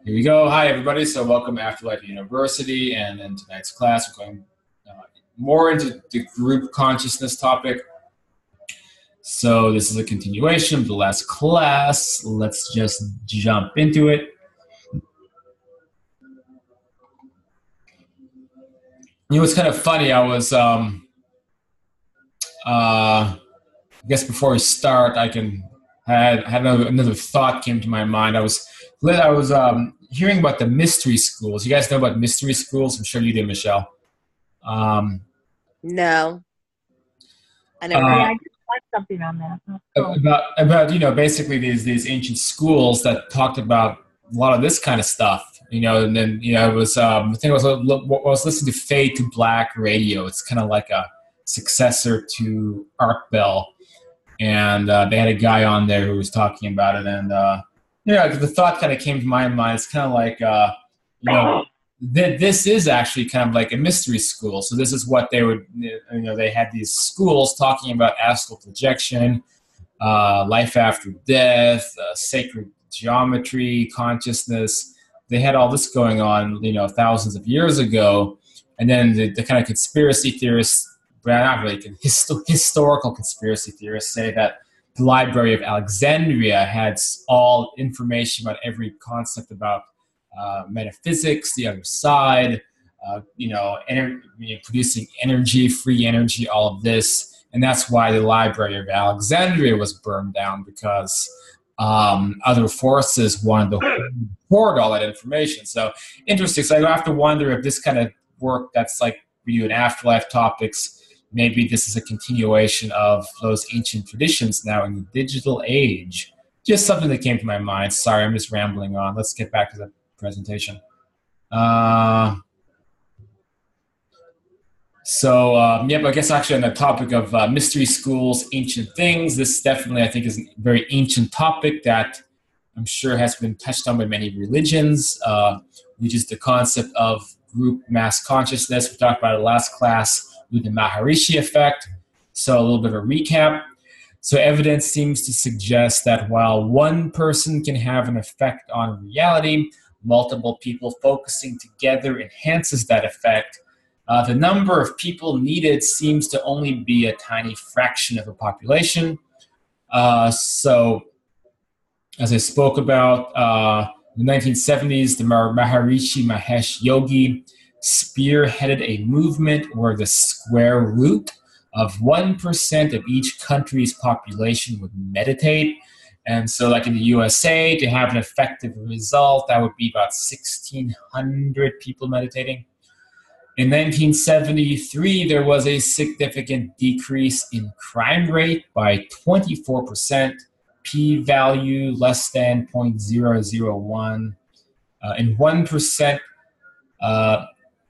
Here we go. Hi, everybody. So welcome to Afterlife University. And in tonight's class, we're going more into the group consciousness topic. So this is a continuation of the last class. Let's just jump into it. You know, it's kind of funny. I was, I guess before we start, had another thought came to my mind. I was hearing about the mystery schools. You guys know about mystery schools? I'm sure you do, Michelle. No, I never. Yeah, I just watched something on that. Cool. About basically these ancient schools that talked about a lot of this kind of stuff. And then it was I think I was listening to Fade to Black Radio. It's kind of like a successor to Art Bell, and they had a guy on there who was talking about it, and the thought kind of came to my mind. It's kind of like this is actually kind of like a mystery school. So this is what they would, they had these schools talking about astral projection, life after death, sacred geometry, consciousness. They had all this going on, thousands of years ago. And then the kind of conspiracy theorists, not really historical conspiracy theorists, say that the Library of Alexandria had all information about every concept about metaphysics, the other side, producing energy, free energy, all of this. And that's why the Library of Alexandria was burned down, because other forces wanted to hoard all that information. So interesting. So I have to wonder if this kind of work that's like we do in Afterlife topics, maybe this is a continuation of those ancient traditions now in the digital age. Just something that came to my mind. Sorry, I'm just rambling on. Let's get back to the presentation. I guess actually on the topic of mystery schools, ancient things, this definitely I think is a very ancient topic that I'm sure has been touched on by many religions, which is the concept of group mass consciousness. We talked about it last class with the Maharishi effect. So a little bit of a recap. So evidence seems to suggest that while one person can have an effect on reality, multiple people focusing together enhances that effect. The number of people needed seems to only be a tiny fraction of the population. So, as I spoke about, in the 1970s, the Maharishi Mahesh Yogi spearheaded a movement where the square root of 1% of each country's population would meditate. And so like in the USA, to have an effective result, that would be about 1,600 people meditating. In 1973, there was a significant decrease in crime rate by 24%, p-value less than 0.001, in 1%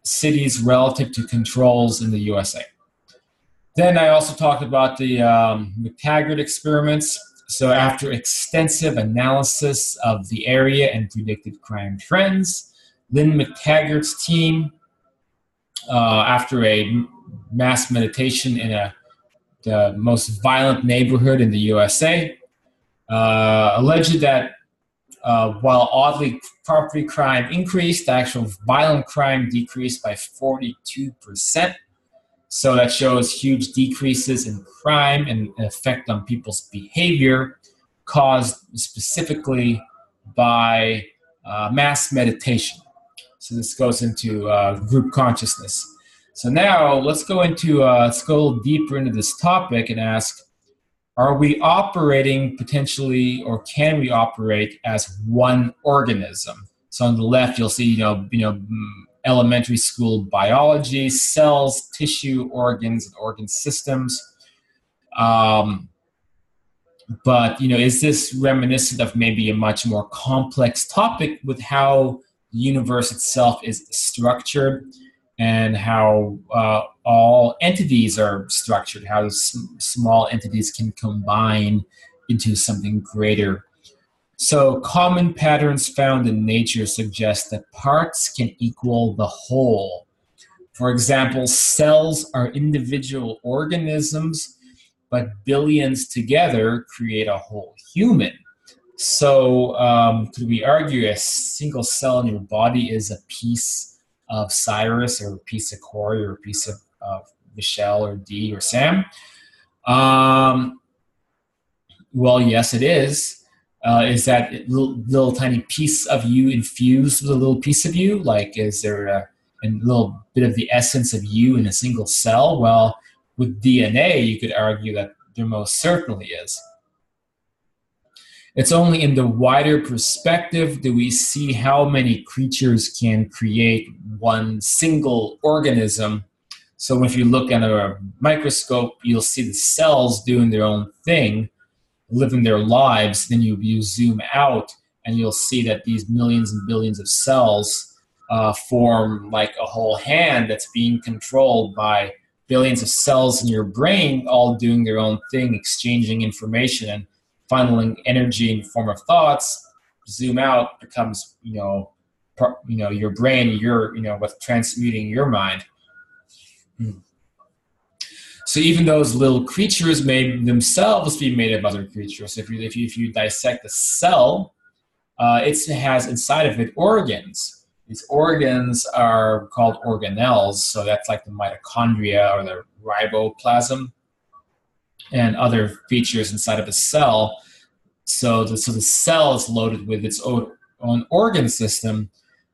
cities relative to controls in the USA. Then I also talked about the McTaggart experiments. So after extensive analysis of the area and predicted crime trends, Lynn McTaggart's team, after a mass meditation in the most violent neighborhood in the USA, alleged that while oddly property crime increased, the actual violent crime decreased by 42%. So that shows huge decreases in crime and an effect on people's behavior caused specifically by mass meditation. So this goes into group consciousness. So now let's go a little deeper into this topic and ask, are we operating potentially, or can we operate as one organism? So on the left, you'll see, elementary school biology, cells, tissue, organs, and organ systems. But, is this reminiscent of maybe a much more complex topic with how the universe itself is structured and how all entities are structured, how small entities can combine into something greater? So common patterns found in nature suggest that parts can equal the whole. For example, cells are individual organisms, but billions together create a whole human. So could we argue a single cell in your body is a piece of Cyrus or a piece of Corey or a piece of Michelle or Dee or Sam? Well, yes, it is. Is that little tiny piece of you infused with a little piece of you? Like, is there a little bit of the essence of you in a single cell? Well, with DNA, you could argue that there most certainly is. It's only in the wider perspective do we see how many creatures can create one single organism. So if you look at a microscope, you'll see the cells doing their own thing, living their lives. Then you zoom out and you'll see that these millions and billions of cells form like a whole hand that's being controlled by billions of cells in your brain, all doing their own thing, exchanging information and funneling energy in the form of thoughts. Zoom out becomes, your brain, what's transmuting your mind. So even those little creatures may themselves be made of other creatures. If you dissect a cell, it has inside of it organs. These organs are called organelles. So that's like the mitochondria or the riboplasm and other features inside of a cell. So the cell is loaded with its own organ system.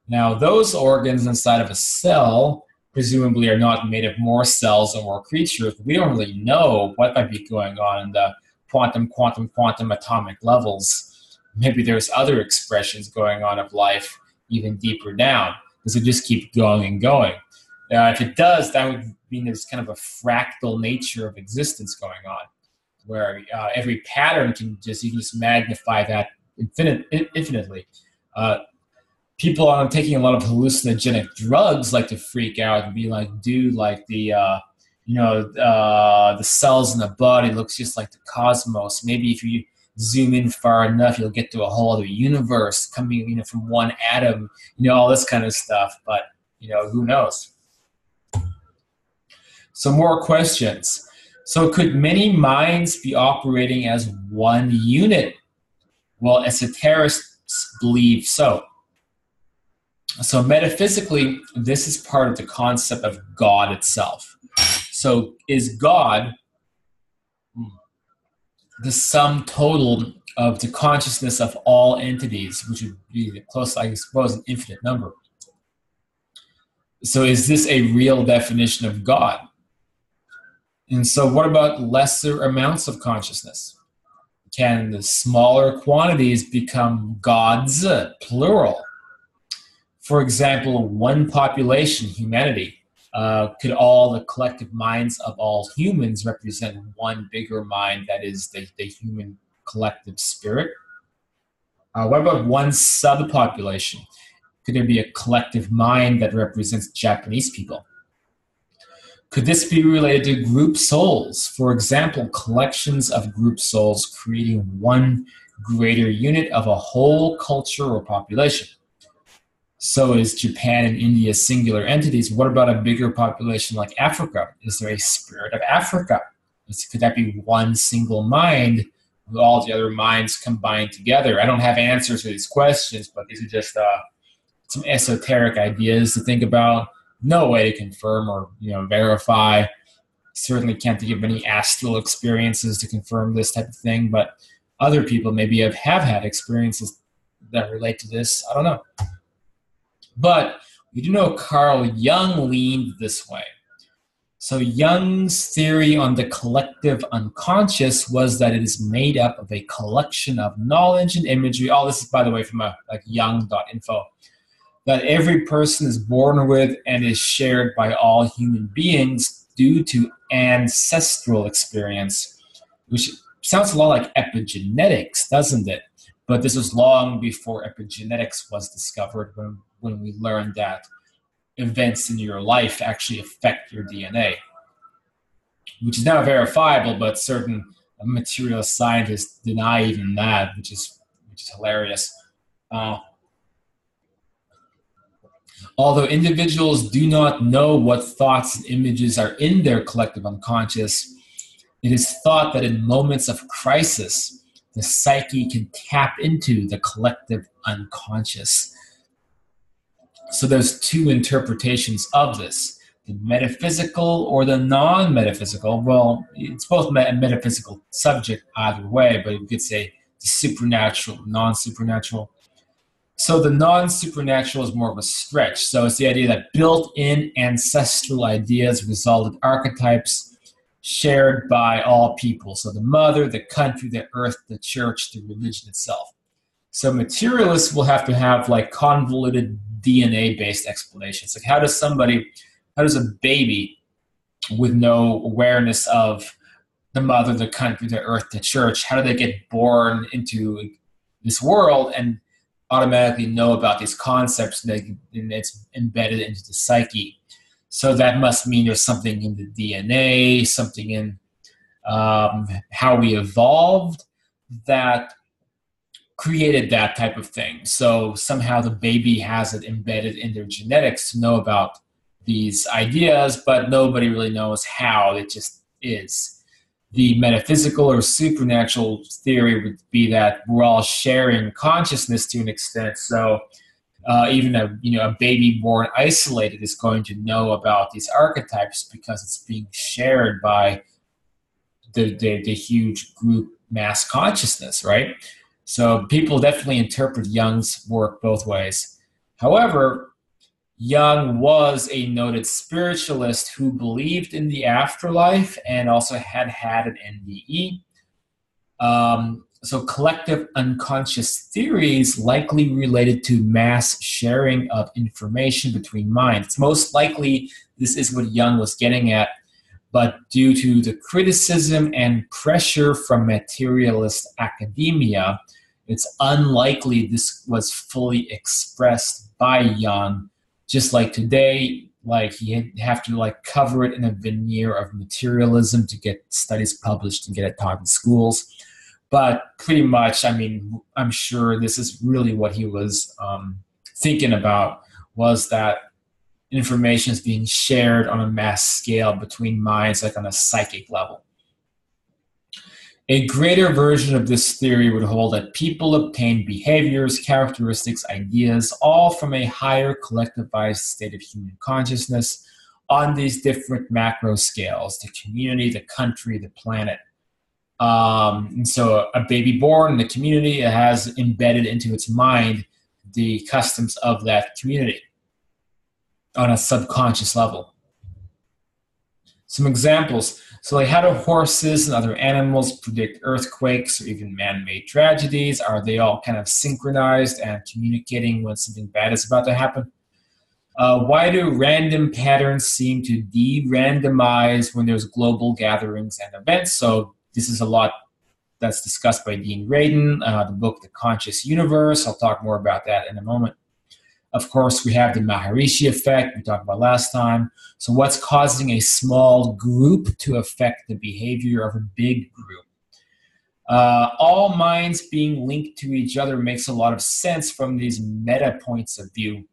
Now, those organs inside of a cell presumably are not made of more cells or more creatures. We don't really know what might be going on in the quantum atomic levels. Maybe there's other expressions going on of life even deeper down. Does it just keep going and going? If it does, that would mean there's kind of a fractal nature of existence going on, where every pattern you can just magnify that infinitely. People on taking a lot of hallucinogenic drugs like to freak out and be like, dude, like the cells in the body looks just like the cosmos. Maybe if you zoom in far enough, you'll get to a whole other universe coming, from one atom, all this kind of stuff. But, who knows? So more questions. So could many minds be operating as one unit? Well, esoterists believe so. So metaphysically, this is part of the concept of God itself. So is God the sum total of the consciousness of all entities, which would be close, I suppose, an infinite number? So is this a real definition of God? And so what about lesser amounts of consciousness? Can the smaller quantities become gods, plural? For example, one population, humanity, could all the collective minds of all humans represent one bigger mind that is the human collective spirit? What about one subpopulation? Could there be a collective mind that represents Japanese people? Could this be related to group souls? For example, collections of group souls creating one greater unit of a whole culture or population. So is Japan and India singular entities? What about a bigger population like Africa? Is there a spirit of Africa? Could that be one single mind with all the other minds combined together? I don't have answers to these questions, but these are just some esoteric ideas to think about. No way to confirm or verify. Certainly can't give any astral experiences to confirm this type of thing, but other people maybe have had experiences that relate to this. I don't know. But we do know Carl Jung leaned this way. So Jung's theory on the collective unconscious was that it is made up of a collection of knowledge and imagery. All this is, by the way, from Jung.info. That every person is born with and is shared by all human beings due to ancestral experience, which sounds a lot like epigenetics, doesn't it? But this was long before epigenetics was discovered, when we learned that events in your life actually affect your DNA, which is now verifiable, but certain material scientists deny even that, which is hilarious. Although individuals do not know what thoughts and images are in their collective unconscious, it is thought that in moments of crisis, the psyche can tap into the collective unconscious. So there's two interpretations of this, the metaphysical or the non-metaphysical. Well, it's both a metaphysical subject either way, but you could say the supernatural, non-supernatural. So the non-supernatural is more of a stretch. So it's the idea that built-in ancestral ideas result in archetypes shared by all people. So the mother, the country, the earth, the church, the religion itself. So materialists will have to have like convoluted DNA-based explanations. Like how does a baby with no awareness of the mother, the country, the earth, the church, how do they get born into this world and automatically know about these concepts and it's embedded into the psyche? So that must mean there's something in the DNA, something in how we evolved that created that type of thing. So somehow the baby has it embedded in their genetics to know about these ideas, but nobody really knows how. It just is. The metaphysical or supernatural theory would be that we're all sharing consciousness to an extent. So even a baby born isolated is going to know about these archetypes because it's being shared by the huge group mass consciousness, right? So people definitely interpret Jung's work both ways. However, Jung was a noted spiritualist who believed in the afterlife and also had an NDE. So collective unconscious theories likely related to mass sharing of information between minds. It's most likely this is what Jung was getting at, but due to the criticism and pressure from materialist academia, it's unlikely this was fully expressed by Jung. Just like today, like you have to like cover it in a veneer of materialism to get studies published and get it taught in schools. But pretty much, I mean, I'm sure this is really what he was thinking about, was that information is being shared on a mass scale between minds, like on a psychic level. A greater version of this theory would hold that people obtain behaviors, characteristics, ideas, all from a higher collectivized state of human consciousness on these different macro scales, the community, the country, the planet. And so a baby born in the community has embedded into its mind the customs of that community on a subconscious level. Some examples. So like, how do horses and other animals predict earthquakes or even man-made tragedies? Are they all kind of synchronized and communicating when something bad is about to happen? Why do random patterns seem to de-randomize when there's global gatherings and events? So this is a lot that's discussed by Dean Radin, the book The Conscious Universe. I'll talk more about that in a moment. Of course, we have the Maharishi effect we talked about last time. So what's causing a small group to affect the behavior of a big group? All minds being linked to each other makes a lot of sense from these meta points of view,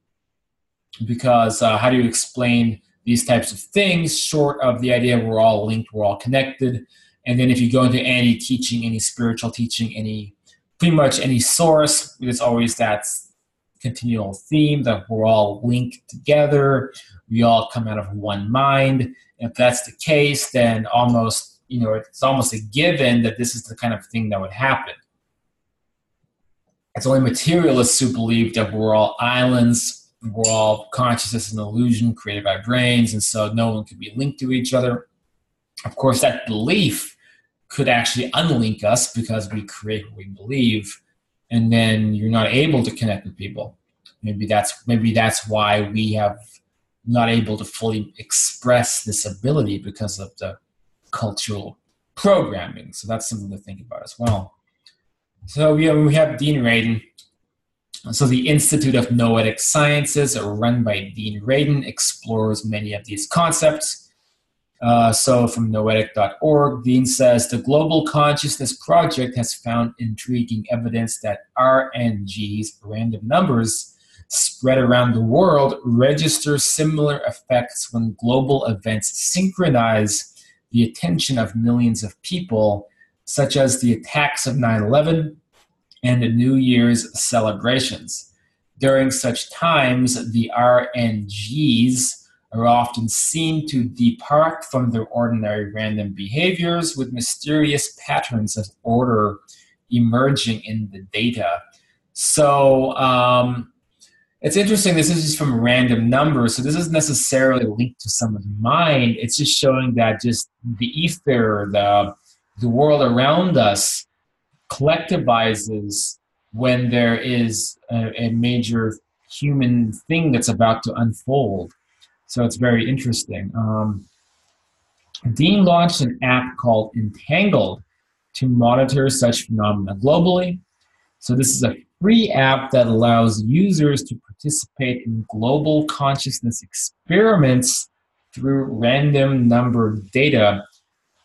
because how do you explain these types of things short of the idea we're all linked, we're all connected? And then if you go into any teaching, any spiritual teaching, pretty much any source, there's always that continual theme that we're all linked together, we all come out of one mind. If that's the case, then almost, it's almost a given that this is the kind of thing that would happen. It's only materialists who believe that we're all islands, we're all consciousness and illusion created by brains, and so no one could be linked to each other. Of course, that belief could actually unlink us because we create what we believe, and then you're not able to connect with people. Maybe that's why we have not able to fully express this ability, because of the cultural programming. So that's something to think about as well. So we have Dean Radin. So the Institute of Noetic Sciences, run by Dean Radin, explores many of these concepts. So from noetic.org, Dean says, the Global Consciousness Project has found intriguing evidence that RNGs, random numbers, spread around the world register similar effects when global events synchronize the attention of millions of people, such as the attacks of 9/11 and the New Year's celebrations. During such times, the RNGs are often seen to depart from their ordinary random behaviors with mysterious patterns of order emerging in the data. So it's interesting. This is just from random numbers. So this isn't necessarily linked to someone's mind. It's just showing that just the ether, the world around us collectivizes when there is a major human thing that's about to unfold. So it's very interesting. Dean launched an app called Entangled to monitor such phenomena globally. So this is a free app that allows users to participate in global consciousness experiments through random numbered data.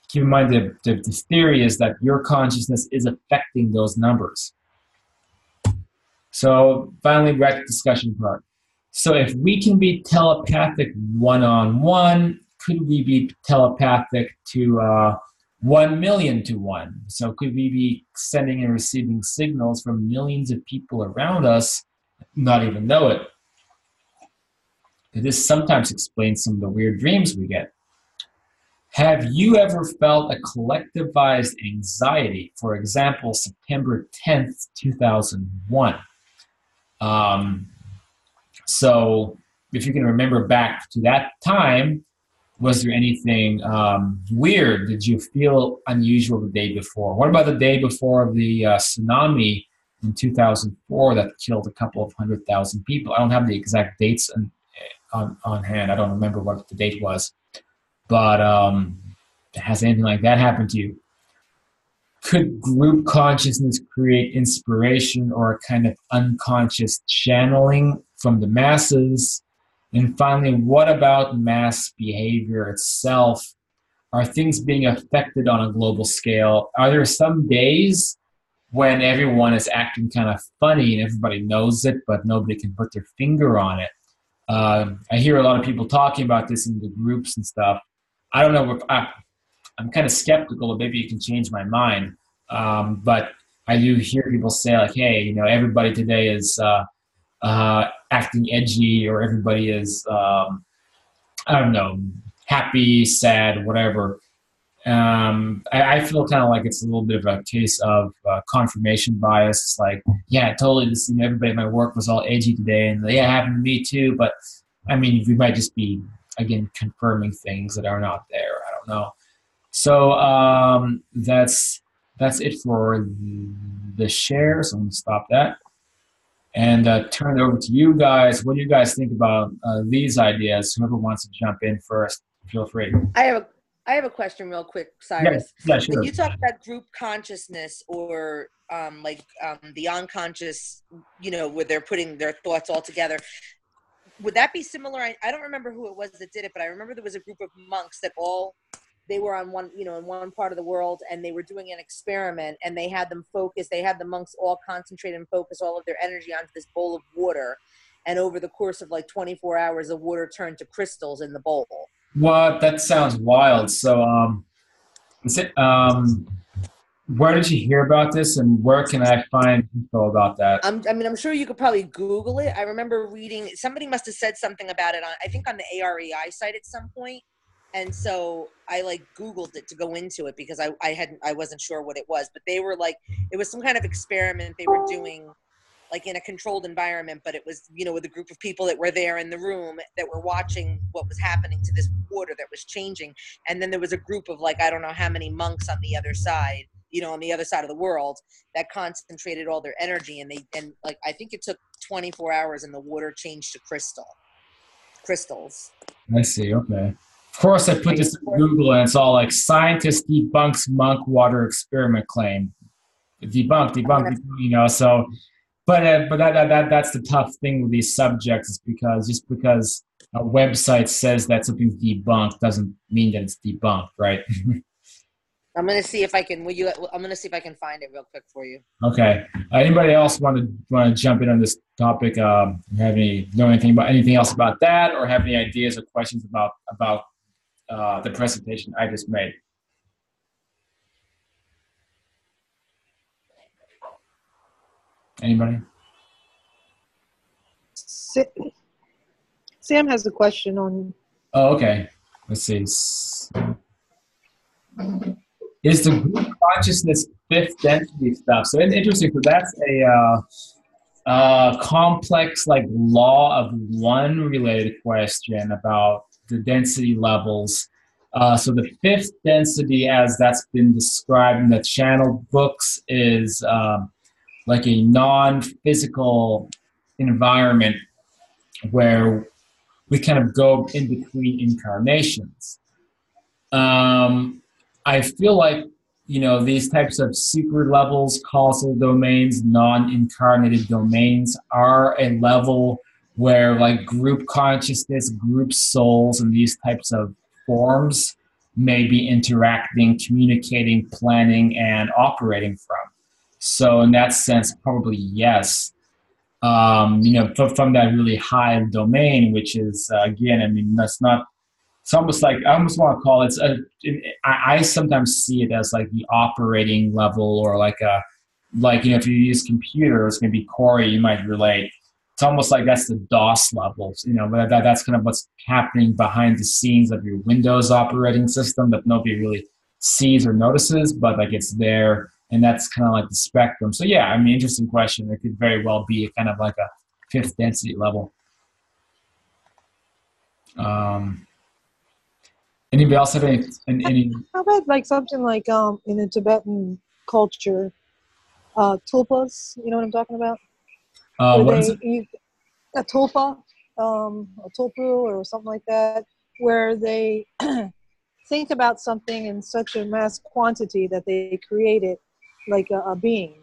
Keep in mind the theory is that your consciousness is affecting those numbers. So finally, we're at the discussion part. So if we can be telepathic one-on-one, could we be telepathic to 1 million to 1? So could we be sending and receiving signals from millions of people around us, not even know it? This sometimes explains some of the weird dreams we get. Have you ever felt a collectivized anxiety? For example, September 10th, 2001. So if you can remember back to that time, was there anything weird? Did you feel unusual the day before? What about the day before the tsunami in 2004 that killed a couple of 100,000 people? I don't have the exact dates on hand. I don't remember what the date was. But has anything like that happened to you? Could group consciousness create inspiration or a kind of unconscious channeling from the masses? And finally, what about mass behavior itself? Are things being affected on a global scale? Are there some days when everyone is acting kind of funny and everybody knows it, but nobody can put their finger on it? I hear a lot of people talking about this in the groups and stuff. I don't know. I'm kind of skeptical, but maybe you can change my mind. But I do hear people say like, hey, you know, everybody today is acting edgy, or everybody is, I don't know, happy, sad, whatever. I feel kind of like it's a little bit of a case of confirmation bias. It's like, yeah, totally. This, you know, everybody at my work was all edgy today, and yeah, it happened to me too. But I mean, we might just be, again, confirming things that are not there. I don't know. So that's it for the share. So I'm gonna stop that and turn it over to you guys. What do you guys think about these ideas? Whoever wants to jump in first, feel free. I have a question real quick, Cyrus. Yeah, sure. When you talk about group consciousness or the unconscious, you know, where they're putting their thoughts all together, would that be similar? I don't remember who it was that did it, but I remember there was a group of monks that they were on one, you know, in one part of the world, and they were doing an experiment, and they had them focus. They had the monks all concentrate and focus all of their energy onto this bowl of water. And over the course of like 24 hours, the water turned to crystals in the bowl. What? That sounds wild. So, where did you hear about this, and where can I find info about that? I'm sure you could probably Google it. I remember reading, somebody must have said something about it I think on the AREI site at some point. And so I like Googled it to go into it because I wasn't sure what it was, but they were like, it was some kind of experiment they were doing like in a controlled environment, but it was, you know, with a group of people that were there in the room that were watching what was happening to this water that was changing. And then there was a group of like, I don't know how many monks on the other side, you know, on the other side of the world that concentrated all their energy. And like, I think it took 24 hours and the water changed to crystals. I see. Okay. Of course, I put this in Google, and it's all like scientist debunks monk water experiment claim. Debunk, you know. So, but that's the tough thing with these subjects, is because just because a website says that something's debunked doesn't mean that it's debunked, right? I'm gonna see if I can. I'm gonna see if I can find it real quick for you. Okay. Anybody else want to jump in on this topic? Know anything else about that, or have any ideas or questions about the presentation I just made? Anybody? Sam has a question on. Oh, okay. Let's see. Is the group consciousness fifth density stuff? So it's interesting. So that's a complex, like law of one related question about the density levels. So the fifth density, as that's been described in the channel books, is like a non-physical environment where we kind of go in between incarnations. I feel like, these types of super levels, causal domains, non-incarnated domains are a level where like group consciousness, group souls, and these types of forms may be interacting, communicating, planning, and operating from. So in that sense, probably yes. From that really high domain, which is, again, I mean, that's not, it's almost like, I almost want to call it, I sometimes see it as like the operating level, or like if you use computers, maybe Corey, you might relate. It's almost like that's the DOS levels, but that's kind of what's happening behind the scenes of your Windows operating system that nobody really sees or notices, but like it's there. And that's kind of like the spectrum. So yeah, I mean, interesting question. It could very well be kind of like a fifth density level. Anybody else have any? How about like something like in the Tibetan culture, tulpas? You know what I'm talking about? What is it? A tulpa, a tulpu, or something like that, where they think about something in such a mass quantity that they create it like a being.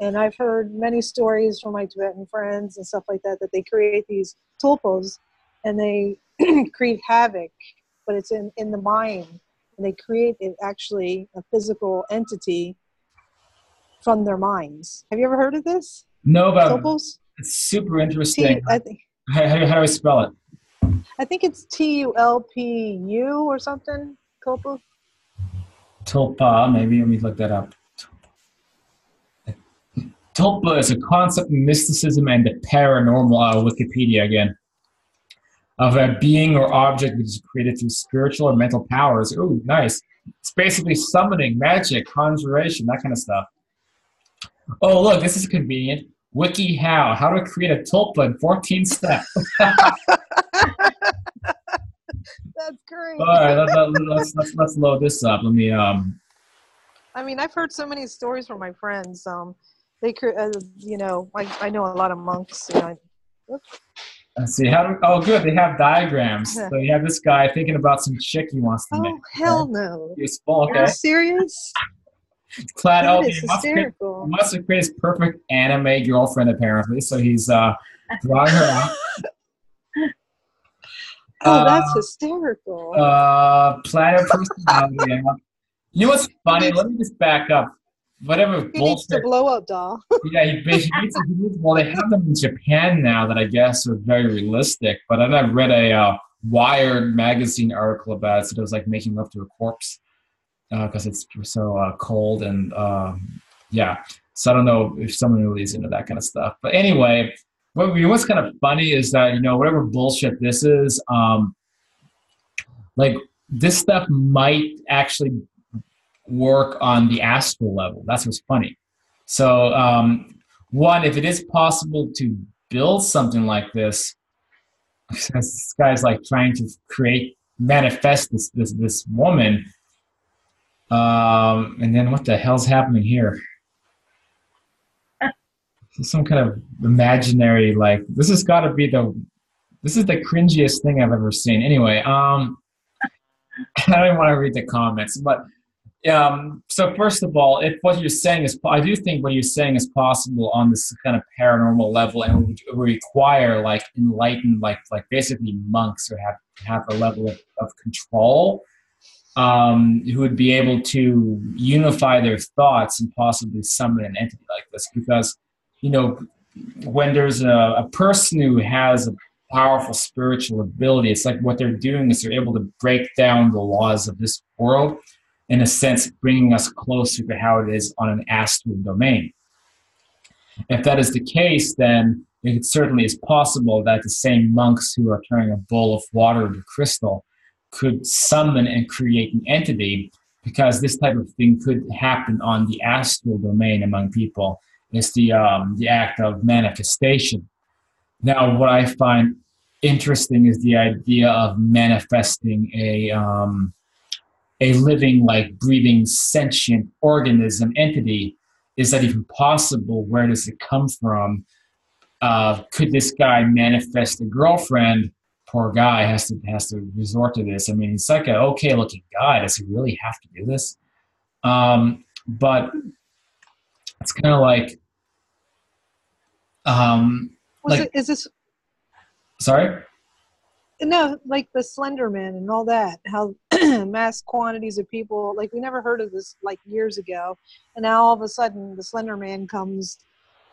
And I've heard many stories from my Tibetan friends and stuff like that, that they create these tulpas and they create havoc, but it's in the mind. And they create it actually a physical entity from their minds. Have you ever heard of this? No, but tulpas? It's super interesting. I think, how do I spell it? I think it's TULPU or something, tulpa. Tulpa, maybe. Let me look that up. Tulpa is a concept in mysticism and the paranormal, Wikipedia again, of a being or object which is created through spiritual or mental powers. Ooh, nice. It's basically summoning, magic, conjuration, that kind of stuff. Oh, look, this is convenient. WikiHow, how to create a tulpa in 14 steps. That's great. All right, let's load this up. Let me. I mean, I've heard so many stories from my friends. They, I know a lot of monks. Let's see. Oh, good. They have diagrams. So you have this guy thinking about some chick he wants to make. Oh, hell no. Useful. Okay. Are you serious? Clad. That Oh, is hysterical. He must have created his perfect anime girlfriend, apparently. So he's drawing her out. Oh, that's hysterical. Planet personality. You know what's funny? Let me just back up. Whatever He needs to blow up doll. Yeah, he needs, well, they have them in Japan now that I guess are very realistic. But then I read a Wired magazine article about it. So it was like making love to a corpse because it's so cold. And yeah, so I don't know if someone really is into that kind of stuff. But anyway, what's kind of funny is that, whatever bullshit this is, like this stuff might actually work on the astral level. That's what's funny. So one, if it is possible to build something like this guy's like trying to manifest this woman, and then what the hell's happening here? Some kind of imaginary, like, this has got to be this is the cringiest thing I've ever seen. Anyway, I don't even want to read the comments, but so first of all, if what you're saying is, I do think what you're saying is possible on this kind of paranormal level, and would require like enlightened, like basically monks who have a level of control, who would be able to unify their thoughts and possibly summon an entity like this. Because, when there's a person who has a powerful spiritual ability, it's like what they're doing is they're able to break down the laws of this world, in a sense, bringing us closer to how it is on an astral domain. If that is the case, then it certainly is possible that the same monks who are turning a bowl of water into crystal could summon and create an entity, because this type of thing could happen on the astral domain among people. It's the act of manifestation. Now, what I find interesting is the idea of manifesting a living, like breathing, sentient organism entity. Is that even possible? Where does it come from? Could this guy manifest a girlfriend? Poor guy has to resort to this. I mean, he's like an okay looking guy. Does he really have to do this? But it's kind of like, is this? Sorry. No, like the Slender Man and all that. How mass quantities of people, like we never heard of this like years ago, and now all of a sudden the Slender Man comes,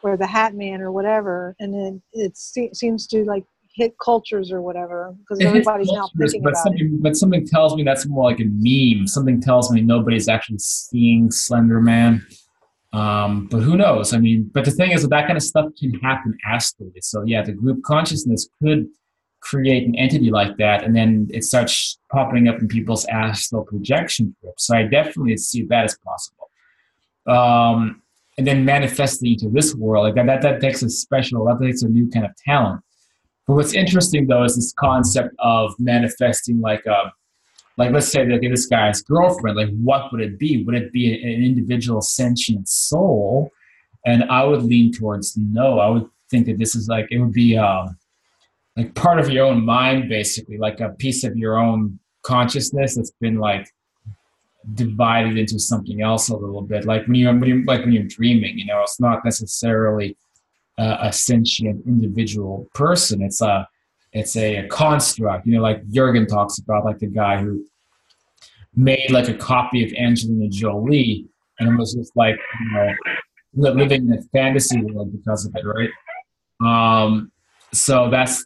or the Hat Man or whatever, and then it seems to like hit cultures or whatever, because everybody's now thinking about it. But something tells me that's more like a meme. Something tells me nobody's actually seeing Slender Man. But who knows? I mean, but the thing is that kind of stuff can happen astrally. So yeah, the group consciousness could create an entity like that, and then it starts popping up in people's astral projection trips. So I definitely see that as possible. And then manifesting into this world, like that takes that takes a new kind of talent. But what's interesting though is this concept of manifesting like let's say that this guy's girlfriend, like what would it be? Would it be an individual sentient soul? And I would lean towards no. I would think that this is like, it would be like part of your own mind, basically, like a piece of your own consciousness that's been like divided into something else a little bit. Like when you're dreaming, you know, it's not necessarily a sentient individual person. It's a construct, you know, like Jurgen talks about, like the guy who made like a copy of Angelina Jolie, and it was just like, you know, living in a fantasy world because of it, right? So that's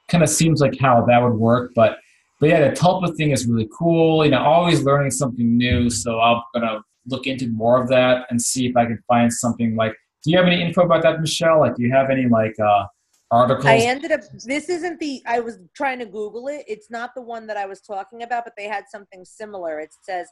kind of seems like how that would work, but yeah, the tulpa thing is really cool. You know, always learning something new. So I'm gonna look into more of that and see if I can find something like. Do you have any info about that, Michelle? Like, do you have any like articles? I ended up. This isn't the. I was trying to Google it. It's not the one that I was talking about, but they had something similar. It says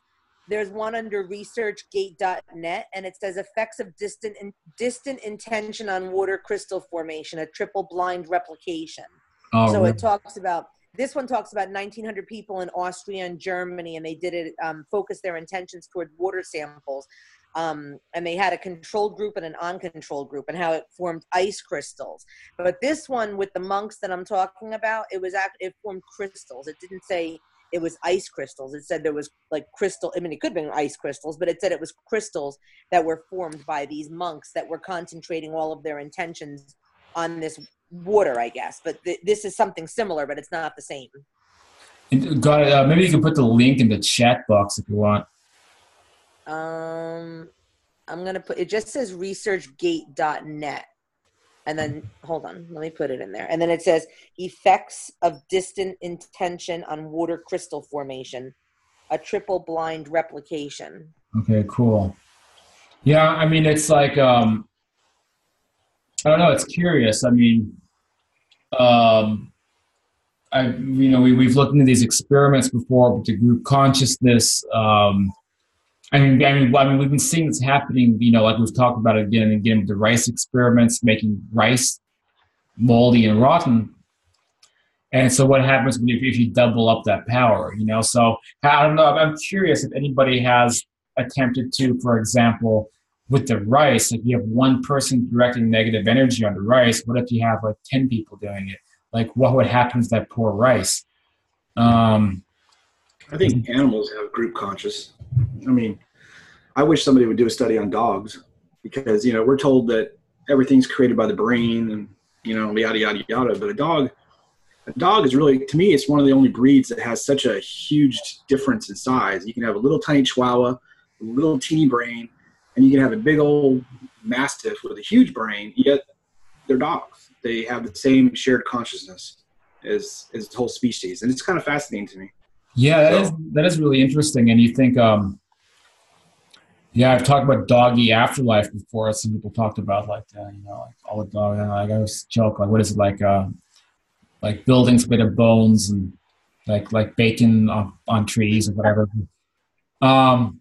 there's one under ResearchGate.net, and it says effects of distant intention on water crystal formation, a triple blind replication. Oh, so really? It talks about. This one talks about 1,900 people in Austria and Germany, and they did it, focus their intentions toward water samples. And they had a controlled group and an uncontrolled group, and how it formed ice crystals. But this one with the monks that I'm talking about, it formed crystals. It didn't say it was ice crystals. It said there was like crystal. I mean, it could have been ice crystals, but it said it was crystals that were formed by these monks that were concentrating all of their intentions on this water, I guess. But this is something similar, but it's not the same. Maybe you can put the link in the chat box if you want. I'm gonna put. It just says ResearchGate.net, and then hold on, let me put it in there. And then it says effects of distant intention on water crystal formation, a triple blind replication. Okay, cool. Yeah, I mean, it's like I don't know. It's curious. I mean, we've looked into these experiments before with the group consciousness. I mean, we've been seeing this happening, you know, like we've talked about it again and again with the rice experiments, making rice moldy and rotten. And so what happens if you double up that power, you know? So I don't know. I'm curious if anybody has attempted to, for example, with the rice, if you have one person directing negative energy on the rice, what if you have like 10 people doing it? Like what would happen to that poor rice? I think animals have group conscious. I mean, I wish somebody would do a study on dogs, because, you know, we're told that everything's created by the brain and, you know, yada, yada, yada. But a dog is really, to me, it's one of the only breeds that has such a huge difference in size. You can have a little tiny Chihuahua, a little teeny brain, and you can have a big old Mastiff with a huge brain, yet they're dogs. They have the same shared consciousness as the whole species. And it's kind of fascinating to me. Yeah, that is really interesting. And you think Yeah, I've talked about doggy afterlife before. Some people talked about like like all the dog. Like I always joke, like what is it like buildings made of bones and like bacon on trees or whatever. Um,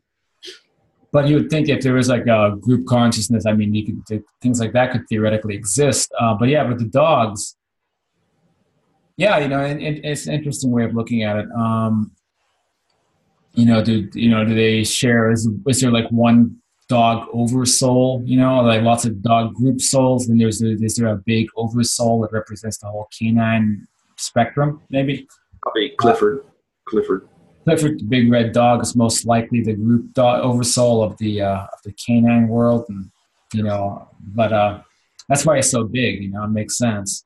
but you would think if there was like a group consciousness, I mean, you could things like that could theoretically exist. But yeah, with the dogs, yeah, and it's an interesting way of looking at it. Do they share? Is there like one dog oversoul? Like lots of dog group souls. And is there a big oversoul that represents the whole canine spectrum? Maybe. Probably Clifford. Clifford, the big red dog, is most likely the group dog oversoul of the canine world, and but that's why it's so big. It makes sense.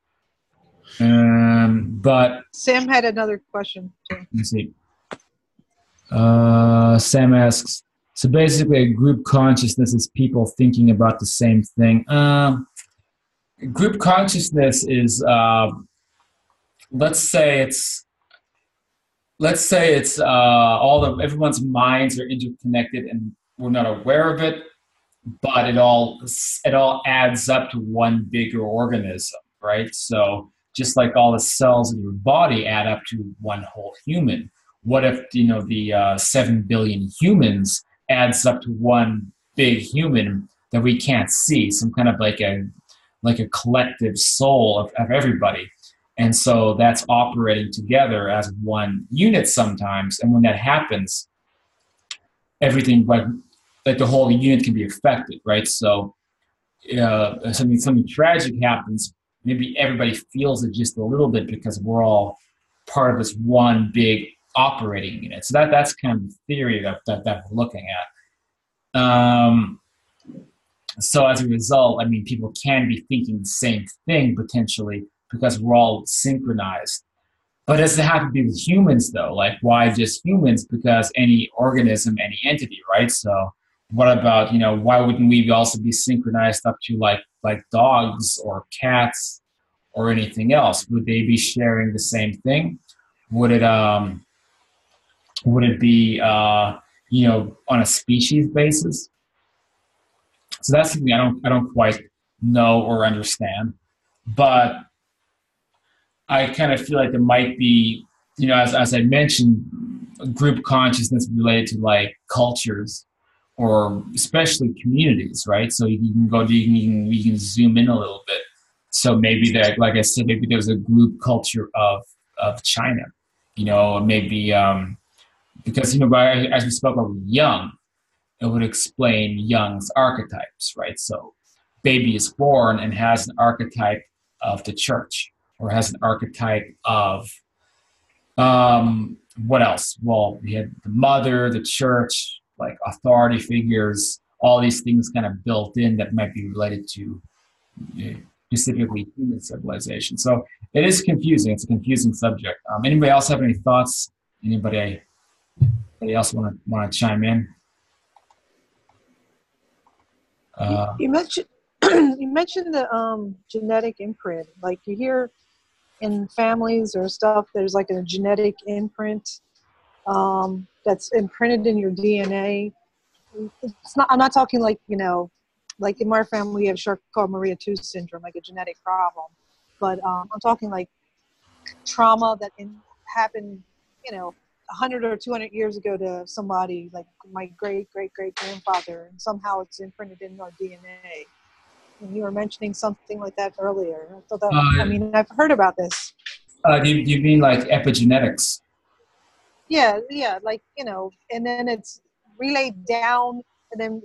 But Sam had another question too. let me see. Sam asks, so basically a group consciousness is people thinking about the same thing. Group consciousness is, let's say it's everyone's minds are interconnected and we're not aware of it, but it all adds up to one bigger organism, right? So just like all the cells in your body add up to one whole human. What if the 7 billion humans adds up to one big human that we can't see, some kind of like a collective soul of everybody, and so that's operating together as one unit sometimes. And when that happens, everything like the whole unit can be affected, right? So something tragic happens, maybe everybody feels it just a little bit because we're all part of this one big operating unit. So that's kind of the theory that we're looking at. So as a result, I mean, people can be thinking the same thing potentially because we're all synchronized. But does it have to be with humans though? Like why just humans? Because any organism, any entity, right? So what about, why wouldn't we also be synchronized up to like dogs or cats or anything else? Would they be sharing the same thing? Would it be on a species basis? So that's something I don't quite know or understand, but I kind of feel like there might be, as I mentioned, group consciousness related to like cultures or especially communities, right? So you can zoom in a little bit. So maybe that, like I said, maybe there's a group culture of China, maybe because as we spoke about Jung, it would explain Jung's archetypes, right? So baby is born and has an archetype of the church, or has an archetype of what else? Well, we had the mother, the church, like authority figures, all these things kind of built in that might be related to specifically human civilization. So it is confusing. It's a confusing subject. Anybody else have any thoughts? Anybody else want to chime in? You mentioned the genetic imprint. Like you hear in families or stuff, there's like a genetic imprint that's imprinted in your DNA. It's not. I'm not talking like like in my family we have Charcot-Marie-Tooth syndrome, like a genetic problem. But I'm talking like trauma that happened, 100 or 200 years ago to somebody, like my great-great-great-grandfather, and somehow it's imprinted in our DNA. And you were mentioning something like that earlier. I thought that, I've heard about this. Do you mean like epigenetics? Yeah, like, and then it's relayed down, and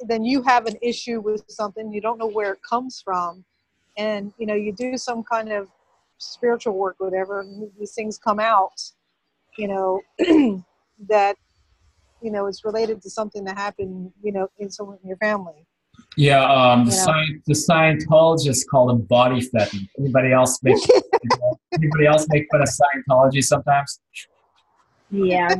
then you have an issue with something, you don't know where it comes from, and, you do some kind of spiritual work, whatever, and these things come out, that, is related to something that happened, in someone in your family. Yeah, the Scientologists call them body fetting. Anybody else make fun of Scientology sometimes? Yeah,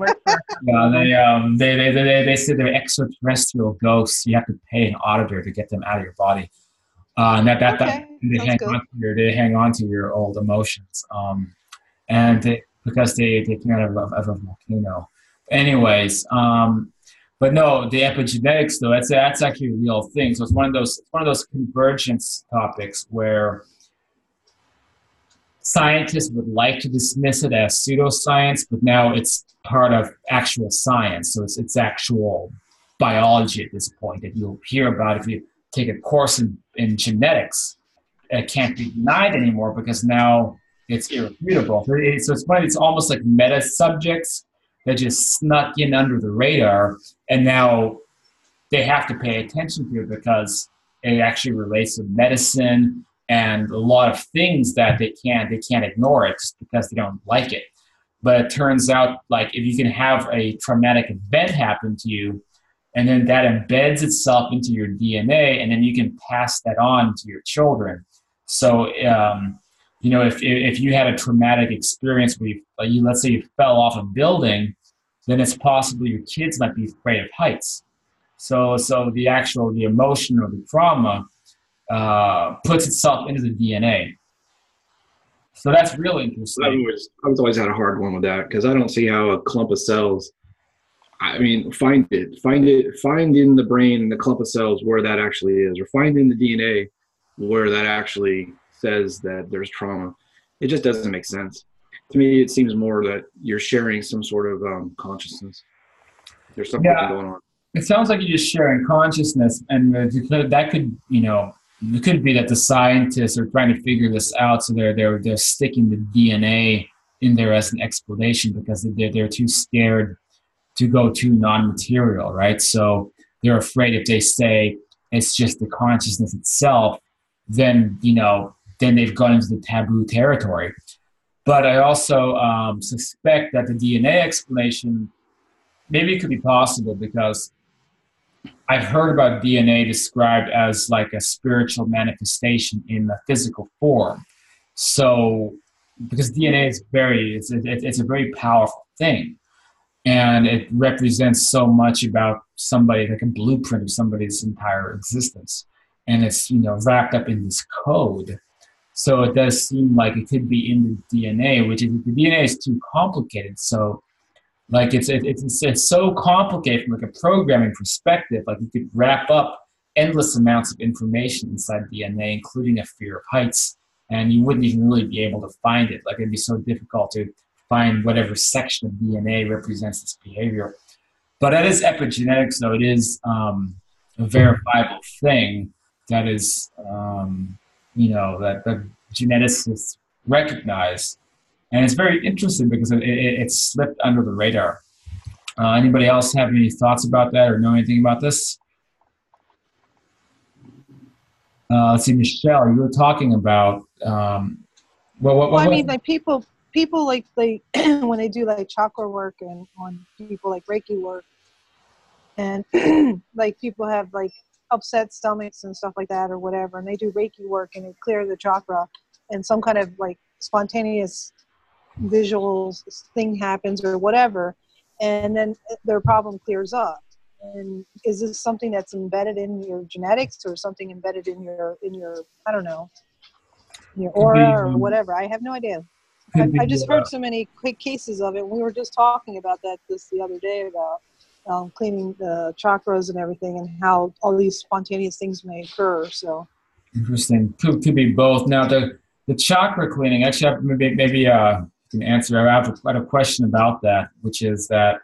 they say they're extraterrestrial ghosts. You have to pay an auditor to get them out of your body. And they hang on to your old emotions. Because they came out of a volcano. Anyways, But no, the epigenetics though, that's actually a real thing. So it's one of those convergence topics where scientists would like to dismiss it as pseudoscience, but now it's part of actual science. So it's actual biology at this point that you'll hear about if you take a course in genetics. It can't be denied anymore because now it's irrefutable. So it's almost like meta subjects that just snuck in under the radar, and now they have to pay attention to it because it actually relates to medicine and a lot of things that they can't ignore it just because they don't like it. But it turns out, like, if you can have a traumatic event happen to you, and then that embeds itself into your DNA, and then you can pass that on to your children. So, if you had a traumatic experience where let's say you fell off a building, then it's possible your kids might be afraid of heights. So the emotion or the trauma puts itself into the DNA. So that's really interesting. I've always had a hard one with that because I don't see how a clump of cells. I mean, find in the brain in the clump of cells where that actually is, or find in the DNA where that actually says that there's trauma. It just doesn't make sense. To me, it seems more that you're sharing some sort of consciousness. There's something going on. It sounds like you're just sharing consciousness, and that could, it could be that the scientists are trying to figure this out, so they're sticking the DNA in there as an explanation because they're too scared to go too non-material, right? So they're afraid if they say it's just the consciousness itself, then they've gone into the taboo territory. But I also suspect that the DNA explanation, maybe it could be possible because I've heard about DNA described as like a spiritual manifestation in a physical form. So, because DNA is it's a very powerful thing. And it represents so much about somebody, like a blueprint of somebody's entire existence. And it's, wrapped up in this code. So it does seem like it could be in the DNA, which is, the DNA is too complicated. So like it's so complicated from like a programming perspective, like you could wrap up endless amounts of information inside DNA, including a fear of heights, and you wouldn't even really be able to find it. Like it'd be so difficult to find whatever section of DNA represents this behavior. But it is epigenetics, though. It is a verifiable thing that is, that the geneticists recognize. And it's very interesting because it slipped under the radar. Anybody else have any thoughts about that or know anything about this? Let's see, Michelle, you were talking about, I mean, like people like they when they do like chakra work and on people like Reiki work, and like people have like upset stomachs and stuff like that or whatever, and they do Reiki work and it clears the chakra, and some kind of like spontaneous visual thing happens or whatever, and then their problem clears up. And is this something that's embedded in your genetics or something embedded in your I don't know, your aura or whatever? I have no idea. I just heard so many quick cases of it. We were just talking about that the other day about cleaning the chakras and everything, and how all these spontaneous things may occur. So interesting. Could be both. Now the chakra cleaning. Actually, maybe can answer. I have a question about that, which is that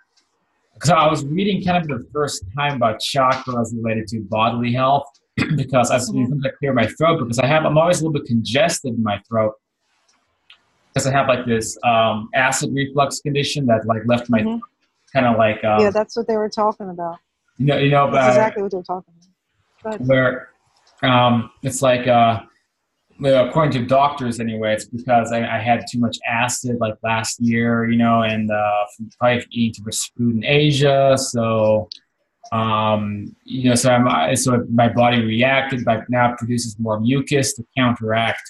because I was reading kind of the first time about chakras related to bodily health, because I was to clear my throat because I'm always a little bit congested in my throat. Because I have like this acid reflux condition that like left my kind of like yeah, that's what they were talking about. That's exactly what they were talking about. Where it's like according to doctors anyway, it's because I had too much acid like last year, and probably eating too much food in Asia. So so my body reacted, but now it produces more mucus to counteract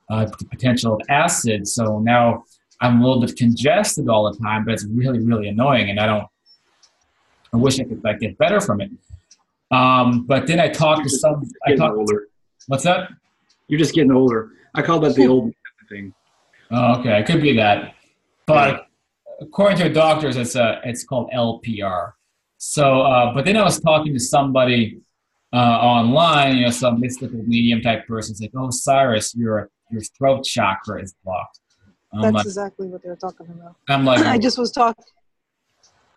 the potential of acid. So now I'm a little bit congested all the time, but it's really, really annoying, and I wish I could like get better from it. But then I talked to some. Older. What's that? You're just getting older. I call that the old thing. Oh, okay, it could be that. But according to doctors, it's called LPR. But then I was talking to somebody online, some mystical medium type person. It's like, oh, Cyrus, your throat chakra is blocked. That's exactly what they were talking about. I'm like, I just was talking.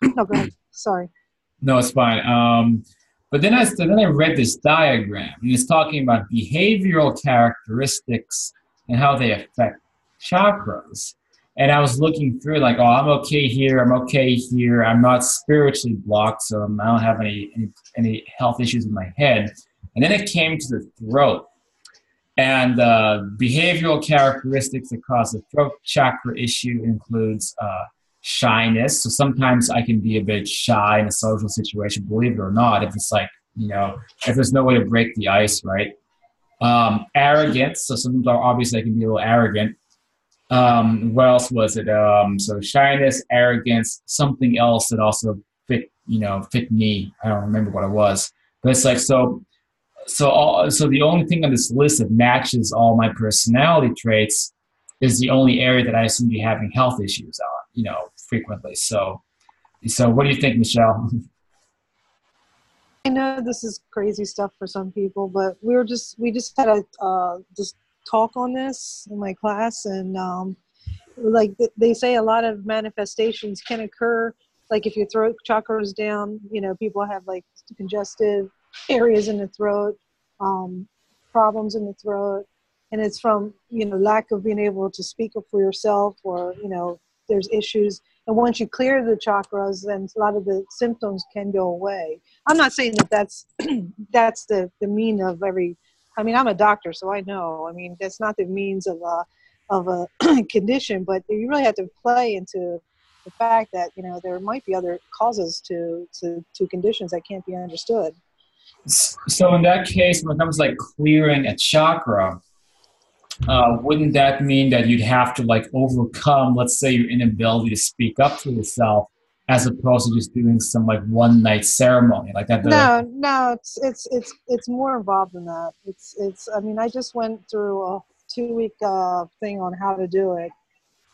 No, go ahead. Sorry. No, it's fine. But then I read this diagram, and it's talking about behavioral characteristics and how they affect chakras. And I was looking through, like, oh, I'm okay here, I'm okay here, I'm not spiritually blocked, so I don't have any health issues in my head. And then it came to the throat. And behavioral characteristics that cause the throat chakra issue includes shyness. So sometimes I can be a bit shy in a social situation, believe it or not, if it's like, if there's no way to break the ice, right? Arrogance. So sometimes obviously I can be a little arrogant. What else was it? So shyness, arrogance, something else that also fit me. I don't remember what it was, but it's like, so the only thing on this list that matches all my personality traits is the only area that I seem to be having health issues on, frequently. So what do you think, Michelle? I know this is crazy stuff for some people, but we just had a this talk on this in my class, and like they say, a lot of manifestations can occur. Like if your throat chakra is down, people have like congestive areas in the throat, problems in the throat, and it's from lack of being able to speak up for yourself, or there's issues. And once you clear the chakras, then a lot of the symptoms can go away. I'm not saying that that's that's the mean of every. I mean, I'm a doctor, so I know. I mean, that's not the means of a condition, but you really have to play into the fact that there might be other causes to conditions that can't be understood. So in that case, when it comes to like clearing a chakra, wouldn't that mean that you'd have to like overcome, let's say, your inability to speak up for yourself, as opposed to just doing some like one night ceremony like that? No, it's more involved than that. It's. I mean, I just went through a 2-week thing on how to do it,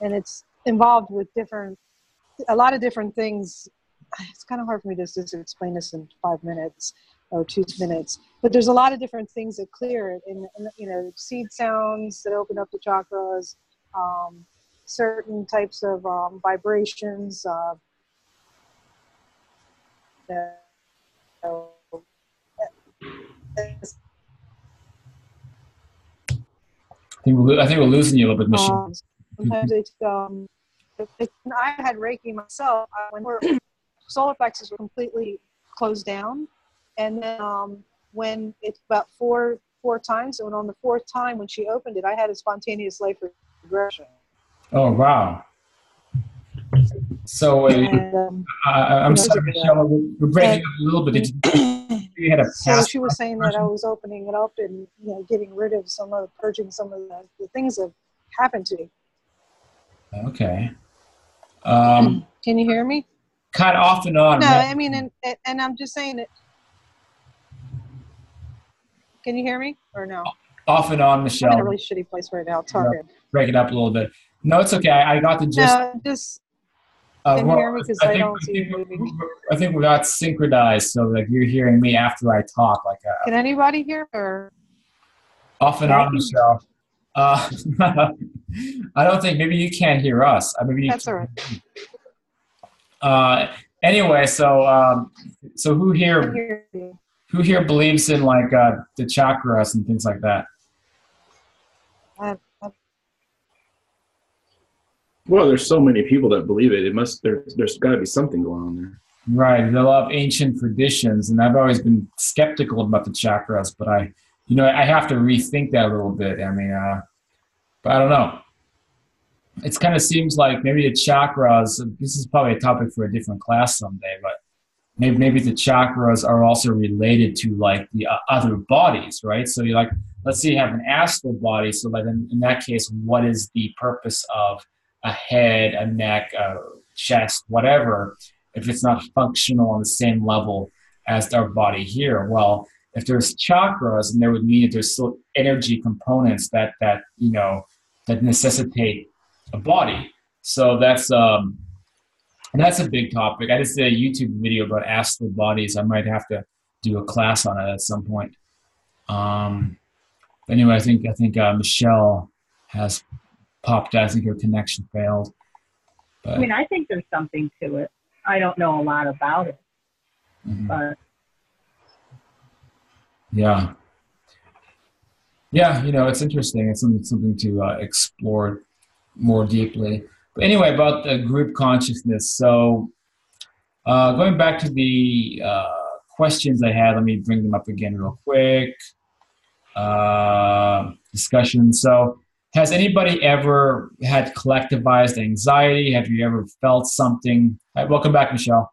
and it's involved with a lot of different things. It's kind of hard for me to just explain this in 5 minutes or 2 minutes, but there's a lot of different things that clear it, and seed sounds that open up the chakras, certain types of vibrations. I think we're losing you a little bit, Michelle. Sometimes I had Reiki myself when solar plexus were completely closed down, and then when it's about four times, and on the 4th time when she opened it, I had a spontaneous life regression. Oh wow! So I'm sorry, Michelle, we're breaking up a little bit. You had a so she was saying that I was opening it up and getting rid of purging some of the things that happened to me. Okay. Can you hear me? Kind of off and on. No, I mean, and I'm just saying that. Can you hear me or no? Off and on, Michelle. I'm in a really shitty place right now. Talking. Break it up a little bit. No, it's okay. I got the gist. No, just. Can you hear me? Because I don't see you moving. I think we got synchronized, so like you're hearing me after I talk. Can anybody hear? Or? Off and on, Michelle. I don't think. Maybe you can't hear us. That's all right. Anyway, so who here believes in like the chakras and things like that? Well, there's so many people that believe it. There's got to be something going on there. Right. There's a lot of ancient traditions, and I've always been skeptical about the chakras, but I have to rethink that a little bit. I mean, but I don't know. It kind of seems like maybe the chakras, this is probably a topic for a different class someday, but maybe the chakras are also related to like the other bodies, right? So you like, let's say you have an astral body. So like in that case, what is the purpose of a head, a neck, a chest, whatever, if it's not functional on the same level as our body here? Well, if there's chakras, then there would mean that there's still energy components that necessitate a body. So that's That's a big topic. I just did a YouTube video about astral bodies. I might have to do a class on it at some point. Anyway, I think Michelle has popped out. I think her connection failed. But, I mean, I think there's something to it. I don't know a lot about it, but yeah, it's interesting. It's something to explore more deeply. But anyway, about the group consciousness. So going back to the questions I had, let me bring them up again real quick. Discussion. So has anybody ever had collectivized anxiety? Have you ever felt something? Welcome back, Michelle.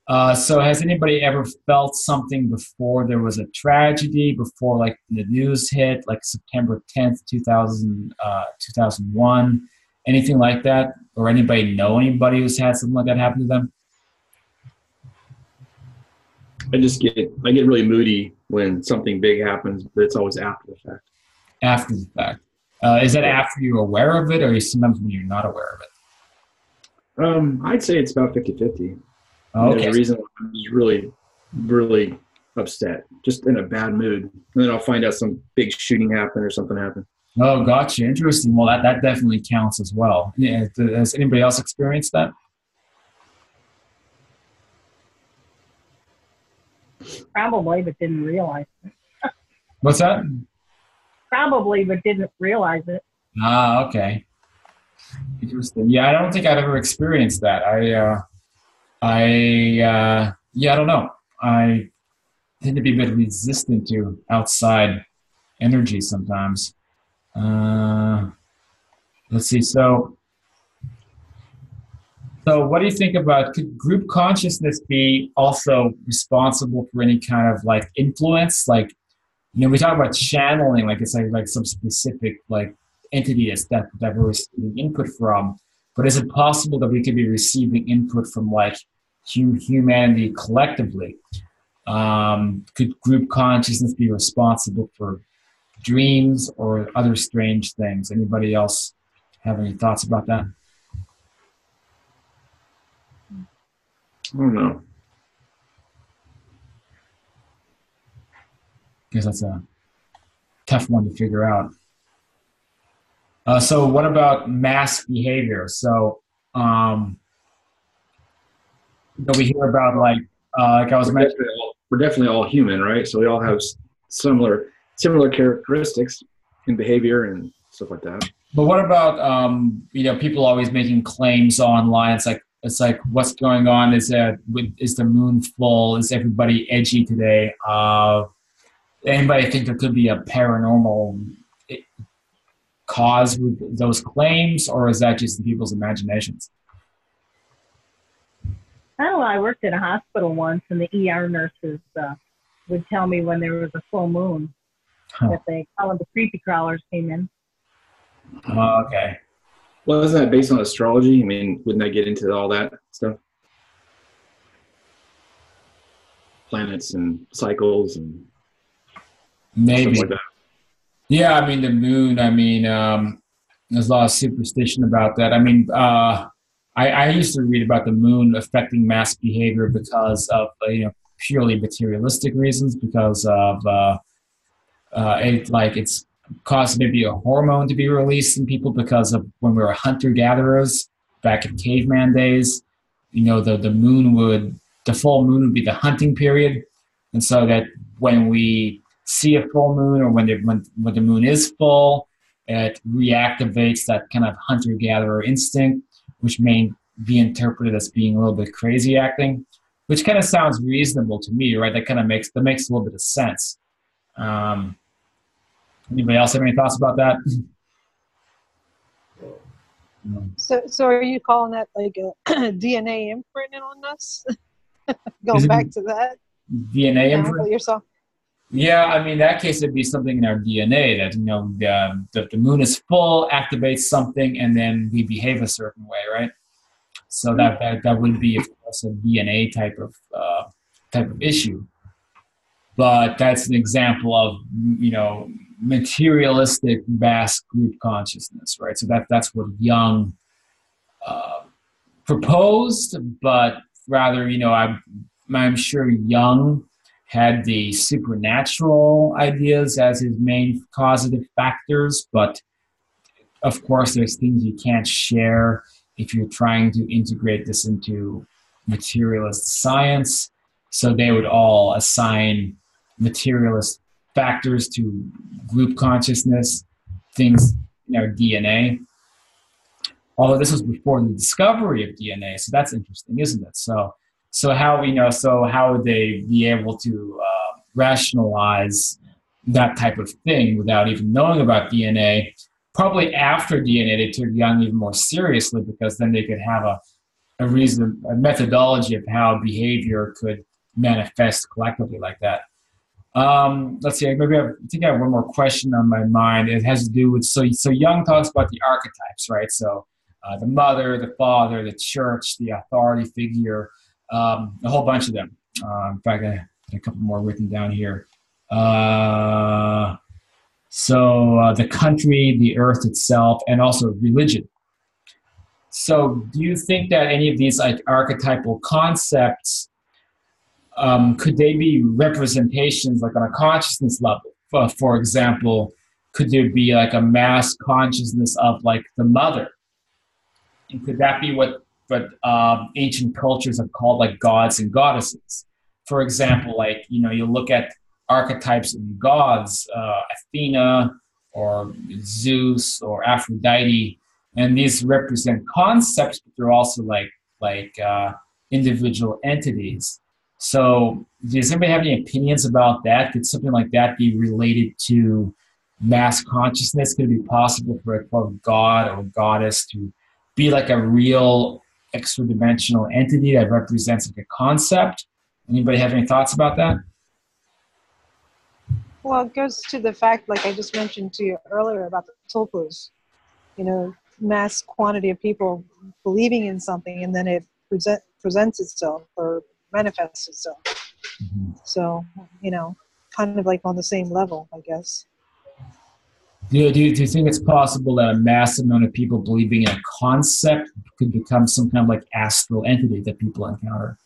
So has anybody ever felt something before there was a tragedy, before like the news hit, like September 10th, 2001, anything like that? Or anybody know anybody who's had something like that happen to them? I get really moody when something big happens, but it's always after the fact. After the fact. Is that after you're aware of it, or sometimes when you're not aware of it? I'd say it's about 50-50. Oh, okay. There's a reason I'm just really, really upset, just in a bad mood. And then I'll find out some big shooting happened or something happened. Oh, gotcha. Interesting. Well, that definitely counts as well. Yeah, has anybody else experienced that? probably, but didn't realize it. What's that? Probably, but didn't realize it. Ah, okay. Interesting. Yeah, I don't think I've ever experienced that. I don't know. I tend to be a bit resistant to outside energy sometimes. Let's see. So what do you think about, could group consciousness be also responsible for any kind of like influence? Like, we talk about channeling, like it's like some specific like entity that we're receiving input from. But is it possible that we could be receiving input from like humanity collectively? Could group consciousness be responsible for dreams or other strange things? Anybody else have any thoughts about that? I don't know. Because that's a tough one to figure out. So what about mass behavior? So we hear about like I was mentioning. We're definitely all human, right? So we all have similar characteristics in behavior and stuff like that. But what about people always making claims online? It's like what's going on? Is the moon full? Is everybody edgy today? Anybody think there could be a paranormal cause with those claims, or is that just people's imaginations? I don't know. I worked at a hospital once, and the ER nurses would tell me when there was a full moon that they call them the creepy crawlers came in. Okay. Well, isn't that based on astrology? I mean, wouldn't that get into all that stuff? Planets and cycles and maybe stuff like that. Yeah, I mean the moon. There's a lot of superstition about that. I used to read about the moon affecting mass behavior because of purely materialistic reasons, because of it's caused maybe a hormone to be released in people because of when we were hunter-gatherers back in caveman days. The full moon would be the hunting period, and so that when we see a full moon, or when the moon is full, it reactivates that kind of hunter-gatherer instinct, which may be interpreted as being a little bit crazy acting, which kind of sounds reasonable to me, right? That makes a little bit of sense. Anybody else have any thoughts about that? So are you calling that like a DNA imprinting on us? Going back to that? DNA imprint? Yourself? Yeah, in that case, it'd be something in our DNA that, the moon is full, activates something, and then we behave a certain way, right? So that would be, of course, a DNA type of issue. But that's an example of, materialistic vast group consciousness, right? So that's what Jung proposed, but rather, I'm sure Jung had the supernatural ideas as his main causative factors, but of course, there's things you can't share if you're trying to integrate this into materialist science. So they would all assign materialist factors to group consciousness, things in our DNA. Although this was before the discovery of DNA, so that's interesting, isn't it? So how would they be able to rationalize that type of thing without even knowing about DNA? Probably after DNA, they took Jung even more seriously, because then they could have a methodology of how behavior could manifest collectively like that. Let's see, I think I have one more question on my mind. It has to do with, so Jung talks about the archetypes, right? So the mother, the father, the church, the authority figure, a whole bunch of them. In fact, I have a couple more written down here. So the country, the earth itself, and also religion. So do you think that any of these like archetypal concepts, could they be representations like on a consciousness level? For example, could there be like a mass consciousness of like the mother? And could that be what ancient cultures have called like gods and goddesses? For example, like, you look at archetypes in gods, Athena or Zeus or Aphrodite, and these represent concepts, but they're also like individual entities. So does anybody have any opinions about that? Could something like that be related to mass consciousness? Could it be possible for a god or goddess to be like a real extra-dimensional entity that represents like a concept? Anybody have any thoughts about that? Well, it goes to the fact, like I just mentioned to you earlier about the tulpas, mass quantity of people believing in something, and then it presents itself or manifests itself. Mm-hmm. So, kind of like on the same level, I guess. Do you think it's possible that a mass amount of people believing in a concept could become some kind of like astral entity that people encounter?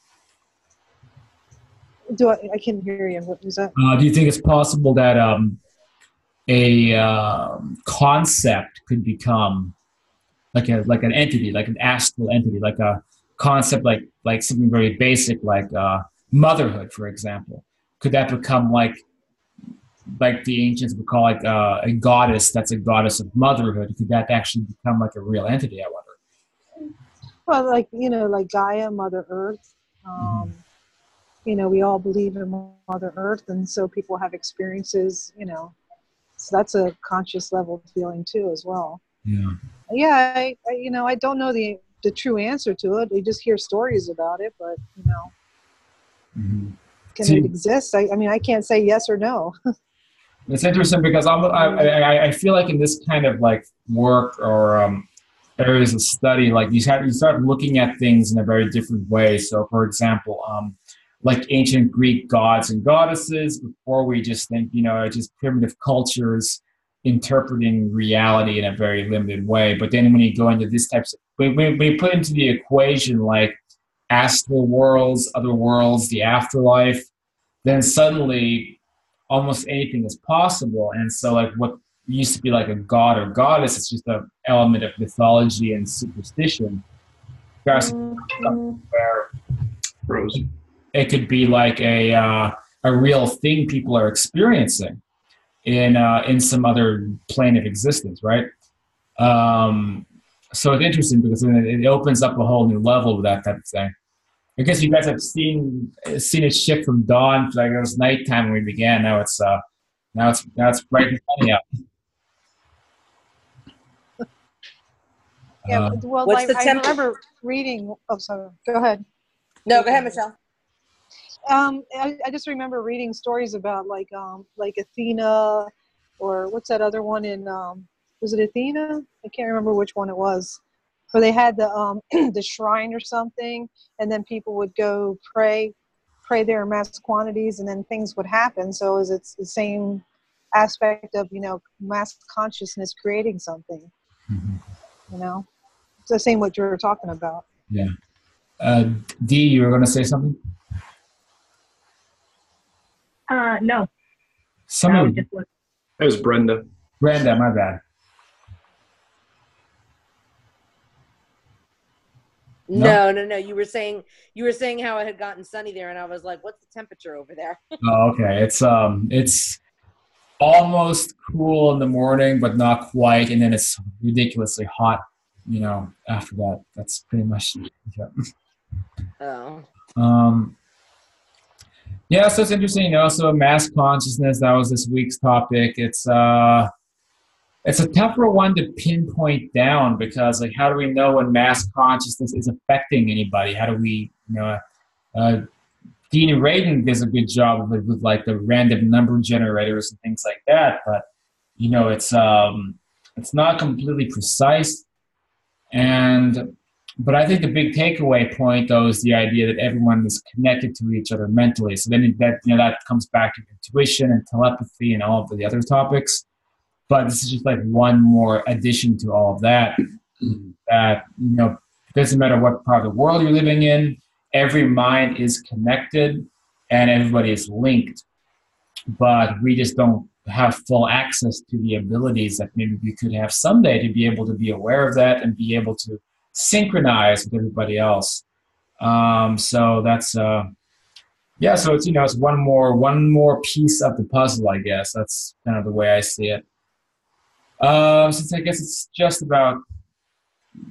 I can't hear you. What was that? Do you think it's possible that a concept could become like an entity, like an astral entity, like a concept, like something very basic, like motherhood, for example? Could that become like the ancients would call like a goddess? That's a goddess of motherhood. Could that actually become like a real entity? I wonder. Well, like Gaia, Mother Earth. We all believe in Mother Earth, and so people have experiences. So that's a conscious level feeling too, as well. Yeah. Yeah, I don't know the true answer to it. We just hear stories about it, but Mm-hmm. Can it exist? I can't say yes or no. It's interesting because I feel like in this kind of like work or areas of study, like you start looking at things in a very different way. So, for example, like ancient Greek gods and goddesses, before we just think, just primitive cultures interpreting reality in a very limited way. But then when you go into these types of, we put into the equation like astral worlds, other worlds, the afterlife, then suddenly almost anything is possible. And so like what used to be like a god or goddess, it's just an element of mythology and superstition. Where it could be like a real thing people are experiencing in some other plane of existence, right? So it's interesting because it opens up a whole new level with that type of thing. I guess you guys have seen it shift from dawn to like it was nighttime when we began. Now it's bright and sunny out. Yeah, well, I remember reading. Oh, sorry. Go ahead. No, go ahead, Michelle. I just remember reading stories about like Athena, or what's that other one in? Was it Athena? I can't remember which one it was. Where they had the the shrine or something, and then people would go pray there in mass quantities, and then things would happen. So it's the same aspect of mass consciousness creating something. Mm-hmm. It's the same what you were talking about. Yeah. Dee, you were going to say something? No. Somebody. Just look. That was Brenda. Brenda, my bad. No. You were saying how it had gotten sunny there, and I was like, "What's the temperature over there?" Oh, okay. It's almost cool in the morning, but not quite, and then it's ridiculously hot. After that, that's pretty much. Yeah. Oh. Yeah, so it's interesting. So mass consciousness, that was this week's topic. It's a tougher one to pinpoint down because, like, how do we know when mass consciousness is affecting anybody? How do we, Dean Radin does a good job of it with like the random number generators and things like that, but it's not completely precise. But I think the big takeaway point, though, is the idea that everyone is connected to each other mentally. So then that comes back to intuition and telepathy and all of the other topics. But this is just like one more addition to all of that. That it doesn't matter what part of the world you're living in, every mind is connected and everybody is linked. But we just don't have full access to the abilities that maybe we could have someday to be able to be aware of that and be able to synchronize with everybody else. So that's so it's it's one more piece of the puzzle, I guess. That's kind of the way I see it. Since I guess it's just about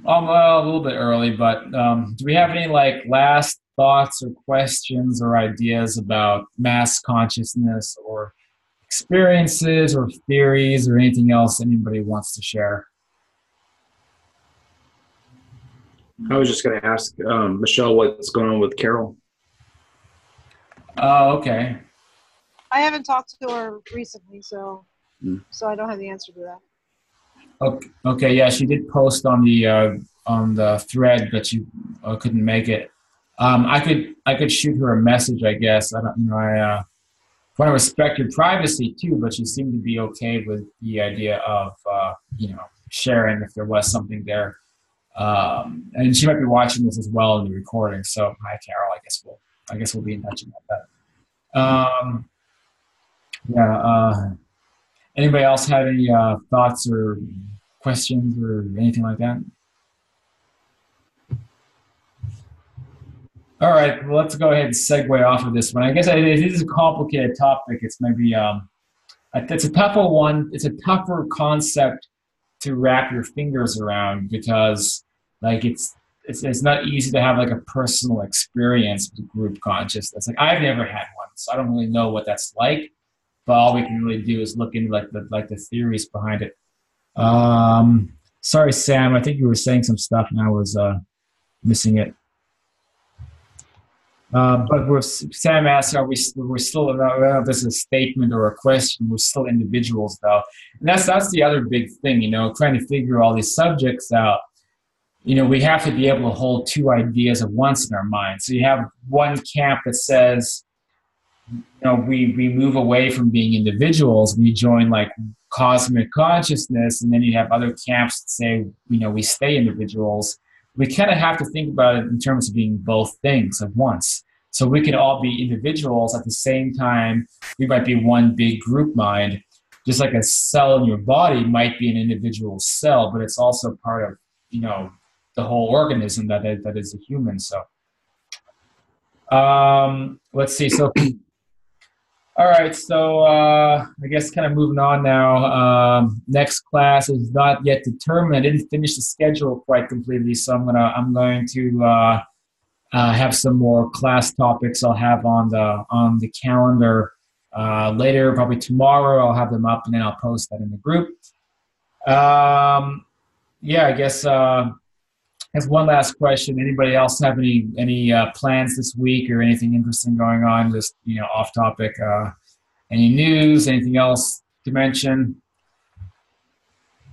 a little bit early, but do we have any like last thoughts or questions or ideas about mass consciousness or experiences or theories or anything else anybody wants to share? I was just going to ask Michelle what's going on with Carol. Oh, okay. I haven't talked to her recently, so I don't have the answer to that. Okay. Yeah, she did post on the thread that you couldn't make it. I could shoot her a message, I guess. I don't. I want to respect your privacy too, but she seemed to be okay with the idea of sharing if there was something there. And she might be watching this as well in the recording. So hi, Carol. I guess we'll be in touch about that. Anybody else have any thoughts or questions or anything like that? All right. Well, let's go ahead and segue off of this one. I guess it is a complicated topic. It's maybe it's a tougher one. It's a tougher concept to wrap your fingers around because like it's not easy to have like a personal experience with group consciousness. Like I've never had one, so I don't really know what that's like. But all we can really do is look into the theories behind it. Sorry, Sam. I think you were saying some stuff and I was missing it. But Sam asked, we're still, I don't know if this is a statement or a question, we're still individuals though. And that's the other big thing, trying to figure all these subjects out. We have to be able to hold two ideas at once in our mind. So you have one camp that says, we move away from being individuals, we join like cosmic consciousness, and then you have other camps that say, we stay individuals. We kind of have to think about it in terms of being both things at once. So we can all be individuals at the same time. We might be one big group mind, just like a cell in your body might be an individual cell, but it's also part of, the whole organism that is a human. So let's see. So all right. So I guess kind of moving on now. Next class is not yet determined. I didn't finish the schedule quite completely, so I'm going to have some more class topics I'll have on the calendar later, probably tomorrow. I'll have them up and then I'll post that in the group. I guess as one last question, anybody else have any plans this week or anything interesting going on? Just off topic. Any news? Anything else to mention?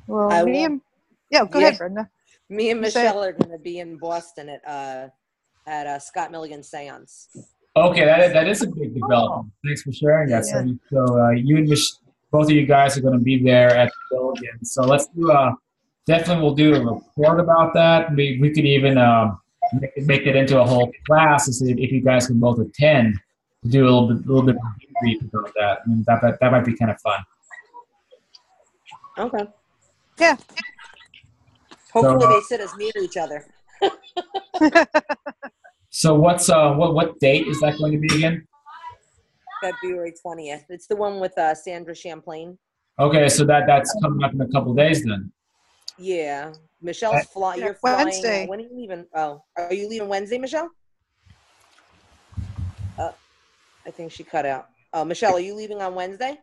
Well, go ahead, Brenda. Me and Michelle are going to be in Boston at Scott Milligan Seance. Okay, that is a big development. Thanks for sharing that. Yeah. So you and both of you guys are going to be there at Milligan. So let's do definitely we'll do a report about that. We could even make it into a whole class to see if you guys can both attend to do a little bit of debrief about that. I mean, that might be kind of fun. Okay. Yeah. Hopefully So, they sit us near each other. So what date is that going to be again? February 20th. It's the one with Sandra Champlain. Okay, so that's coming up in a couple days then. Yeah. Michelle's flying. You're flying. Wednesday. When are you leaving? Oh, are you leaving Wednesday, Michelle? I think she cut out. Oh, Michelle, are you leaving on Wednesday?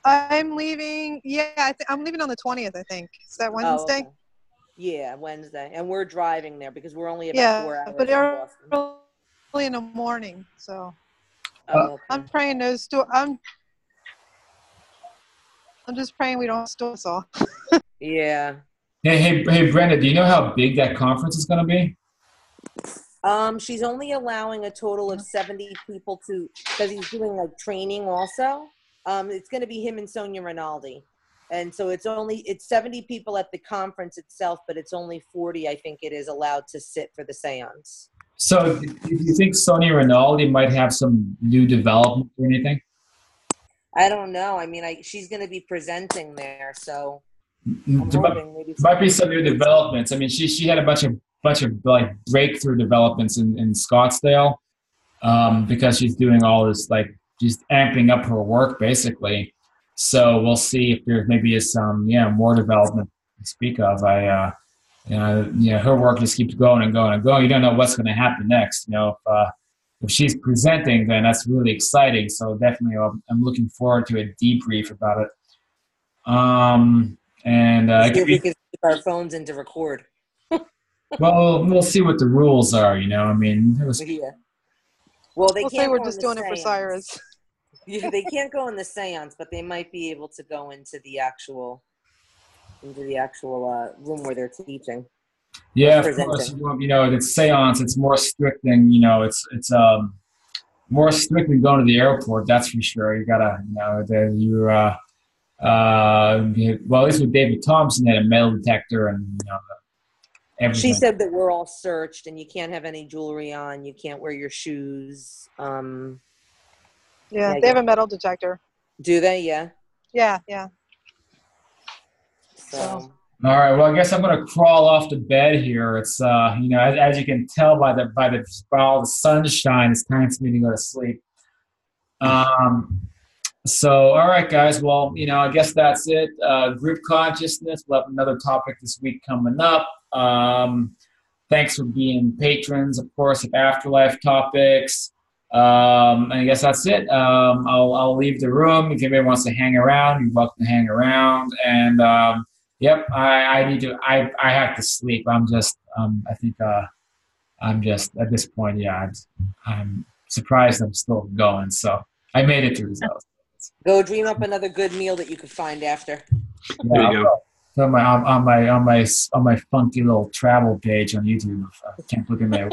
I'm leaving. Yeah, I'm leaving on the 20th. I think. Is that Wednesday? Oh, okay. Yeah, Wednesday, and we're driving there because we're only about 4 hours but from Boston. early in the morning. So Okay. I'm praying those. I'm just praying we don't store us all. Yeah. Hey, Brenda, do you know how big that conference is going to be? She's only allowing a total of 70 people because he's doing like training also. It's going to be him and Sonia Rinaldi. And so it's 70 people at the conference itself, but it's only 40, I think it is, allowed to sit for the seance. So do you think Sonia Rinaldi might have some new development or anything? I don't know. I mean, she's going to be presenting there, so I'm There hoping maybe might be some new developments. I mean, she had a bunch of like breakthrough developments in Scottsdale because she's doing all this, like she's amping up her work basically. So we'll see if there maybe is some more development to speak of. Her work just keeps going and going and going. You don't know what's going to happen next. If she's presenting, then that's really exciting. So definitely, I'm looking forward to a debrief about it. see if we can keep our phones in to record. Well, we'll see what the rules are. I mean, Yeah. Well, We'll say we're just doing it for Cyrus. Yeah, they can't go in the seance, but they might be able to go into the actual room where they're teaching. Yeah, of course. It's seance. It's more strict than it's more strict than going to the airport. That's for sure. You gotta well, at least with David Thompson, they had a metal detector and everything. She said that we're all searched and you can't have any jewelry on. You can't wear your shoes. Yeah, they have a metal detector. Do they? Yeah. Yeah. So. All right. Well, I guess I'm going to crawl off the bed here. It's as you can tell by all the sunshine, it's time for me to go to sleep. So, all right, guys. Well, I guess that's it. Group consciousness. We'll have another topic this week coming up. Thanks for being patrons, of course, of Afterlife Topics. And I guess that's it. I'll leave the room. If anybody wants to hang around, you're welcome to hang around. And yep, I have to sleep. I'm just at this point. Yeah, I'm surprised I'm still going. So I made it through this house. Go dream up another good meal that you could find after. There you go. So on my funky little travel page on YouTube. I can't look at my